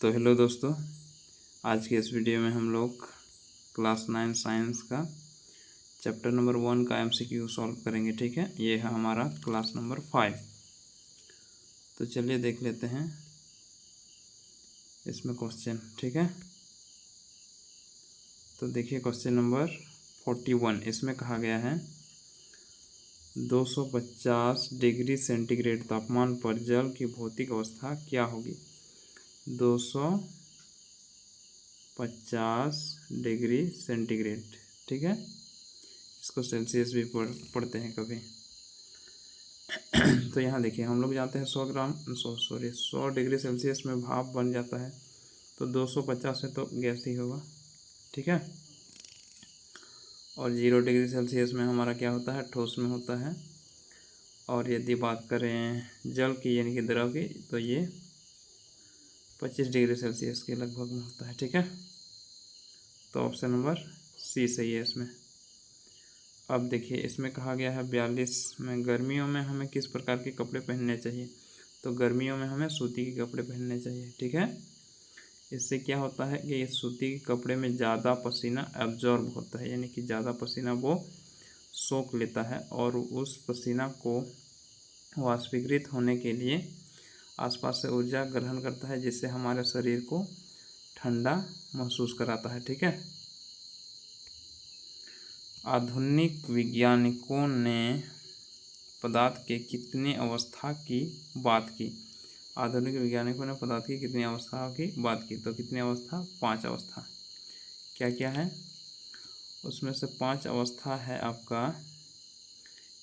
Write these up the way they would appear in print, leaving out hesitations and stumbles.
तो हेलो दोस्तों, आज के इस वीडियो में हम लोग क्लास 9 साइंस का चैप्टर नंबर 1 का एमसीक्यू सॉल्व करेंगे। ठीक है, ये है हमारा क्लास नंबर 5। तो चलिए देख लेते हैं इसमें क्वेश्चन। ठीक है, तो देखिए क्वेश्चन नंबर 41। इसमें कहा गया है 250 डिग्री सेंटीग्रेड तापमान पर जल की भौतिक अवस्था क्या होगी। 250 डिग्री सेंटीग्रेड। ठीक है, इसको सेल्सियस भी पढ़ते हैं कभी। तो यहाँ देखिए, हम लोग जानते हैं 100 डिग्री सेल्सियस में भाप बन जाता है, तो 250 है तो गैस ही होगा। ठीक है, और 0 डिग्री सेल्सियस में हमारा क्या होता है, ठोस में होता है। और यदि बात करें जल की यानी कि द्रव की, तो ये 25 डिग्री सेल्सियस के लगभग में होता है। ठीक है, तो ऑप्शन नंबर सी सही है इसमें। अब देखिए, इसमें कहा गया है 42 में गर्मियों में हमें किस प्रकार के कपड़े पहनने चाहिए। तो गर्मियों में हमें सूती के कपड़े पहनने चाहिए। ठीक है, इससे क्या होता है कि इस सूती के कपड़े में ज़्यादा पसीना एब्जॉर्ब होता है, यानी कि ज़्यादा पसीना वो सोख लेता है और उस पसीना को वाष्पीकृत होने के लिए आसपास से ऊर्जा ग्रहण करता है, जिससे हमारे शरीर को ठंडा महसूस कराता है। ठीक है, आधुनिक वैज्ञानिकों ने पदार्थ के कितनी अवस्था की बात की। आधुनिक वैज्ञानिकों ने पदार्थ की कितनी अवस्थाओं की बात की। तो कितनी अवस्था, 5 अवस्था। क्या क्या है उसमें से 5 अवस्था है आपका।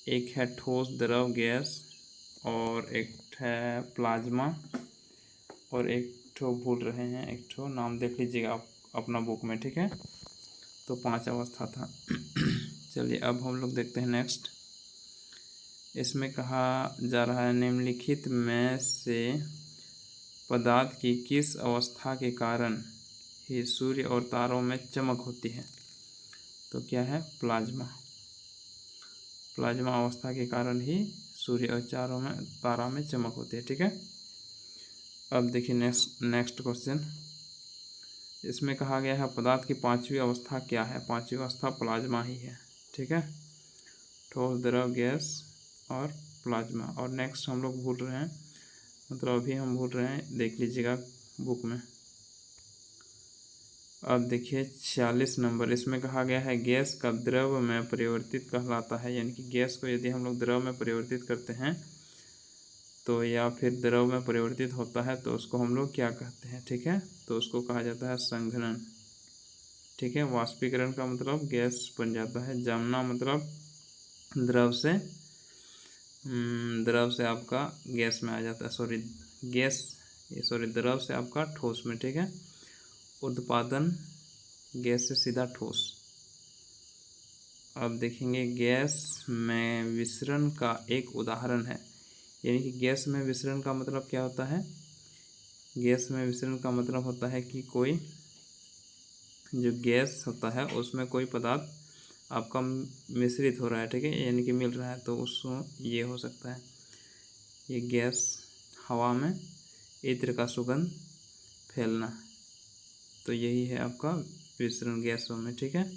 एक है ठोस, द्रव, गैस, और एक है प्लाज्मा, और एक ठो भूल रहे हैं, एक ठो नाम देख लीजिएगा आप अपना बुक में। ठीक है, तो 5 अवस्था था। चलिए अब हम लोग देखते हैं नेक्स्ट। इसमें कहा जा रहा है निम्नलिखित में से पदार्थ की किस अवस्था के कारण ही सूर्य और तारों में चमक होती है। तो क्या है, प्लाज्मा। प्लाज्मा अवस्था के कारण ही सूर्य और तारा में चमक होती है। ठीक है, अब देखिए नेक्स्ट क्वेश्चन। इसमें कहा गया है पदार्थ की 5वीं अवस्था क्या है। 5वीं अवस्था प्लाज्मा ही है। ठीक है, ठोस, द्रव, गैस और प्लाज्मा। और नेक्स्ट हम लोग भूल रहे हैं, मतलब अभी हम भूल रहे हैं, देख लीजिएगा बुक में। अब देखिए 46 नंबर। इसमें कहा गया है गैस का द्रव में परिवर्तित कहलाता है, यानी कि गैस को यदि हम लोग द्रव में परिवर्तित करते हैं तो, या फिर द्रव में परिवर्तित होता है तो उसको हम लोग क्या कहते हैं। ठीक है, तो उसको कहा जाता है संघनन। ठीक है, वाष्पीकरण का मतलब गैस बन जाता है, जमना मतलब द्रव से आपका गैस में आ जाता है, द्रव से आपका ठोस में। ठीक है, उत्पादन गैस से सीधा ठोस। अब देखेंगे गैस में विसरण का एक उदाहरण है, यानी कि गैस में विसरण का मतलब क्या होता है। गैस में विसरण का मतलब होता है कि कोई जो गैस होता है उसमें कोई पदार्थ आपका मिश्रित हो रहा है। ठीक है, यानी कि मिल रहा है, तो उसको ये हो सकता है, ये गैस हवा में इत्र का सुगंध फैलना, तो यही है आपका विसरण गैसों में। ठीक है,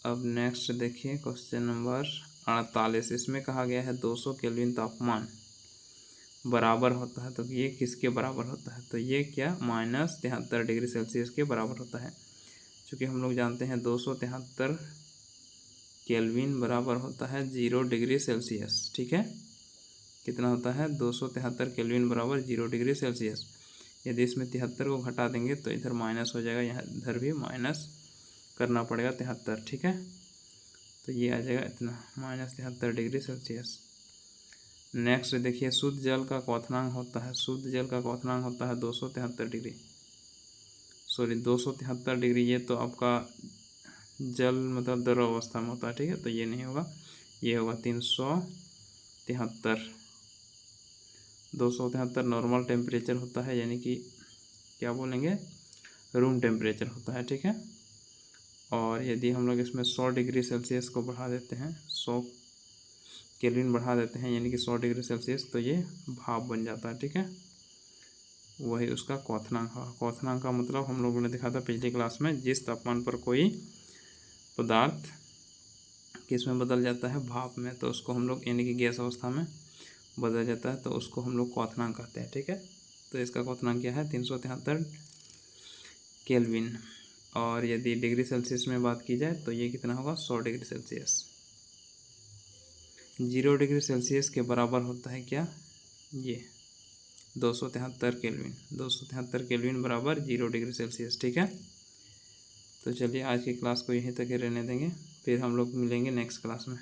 अब नेक्स्ट देखिए क्वेश्चन नंबर 48। इसमें कहा गया है 200 केल्विन तापमान बराबर होता है। तो ये किसके बराबर होता है, तो ये क्या, -73 डिग्री सेल्सियस के बराबर होता है। क्योंकि हम लोग जानते हैं 273 केल्विन बराबर होता है 0 डिग्री सेल्सियस। ठीक है, कितना होता है, 273 केल्विन बराबर 0 डिग्री सेल्सियस। यदि इसमें 73 को घटा देंगे तो इधर माइनस हो जाएगा, यहाँ इधर भी माइनस करना पड़ेगा 73। ठीक है, तो ये आ जाएगा इतना, -73 डिग्री सेल्सियस। नेक्स्ट देखिए, शुद्ध जल का क्वथनांक होता है, 273 डिग्री, 273 डिग्री। ये तो आपका जल मतलब द्रव अवस्था में होता है। ठीक है, तो ये नहीं होगा, ये होगा 373। 273 नॉर्मल टेम्परेचर होता है, यानी कि क्या बोलेंगे, रूम टेम्परेचर होता है। ठीक है, और यदि हम लोग इसमें 100 डिग्री सेल्सियस को बढ़ा देते हैं, 100 केल्विन बढ़ा देते हैं, यानी कि 100 डिग्री सेल्सियस, तो ये भाप बन जाता है। ठीक है, वही उसका क्वथनांक होगा। क्वथनांक का मतलब हम लोगों ने देखा था पिछली क्लास में, जिस तापमान पर कोई पदार्थ किस में बदल जाता है, भाप में, तो उसको हम लोग यानी कि गैस अवस्था में बदल जाता है, तो उसको हम लोग क्वथनांक कहते हैं। ठीक है, तो इसका क्वथनांक क्या है 373 केल्विन। और यदि डिग्री सेल्सियस में बात की जाए तो ये कितना होगा 100 डिग्री सेल्सियस। 0 डिग्री सेल्सियस के बराबर होता है क्या, ये 273 केल्विन। 273 केल्विन बराबर 0 डिग्री सेल्सियस। ठीक है, तो चलिए आज की क्लास को यहीं तक ही रहने देंगे, फिर हम लोग मिलेंगे नेक्स्ट क्लास में।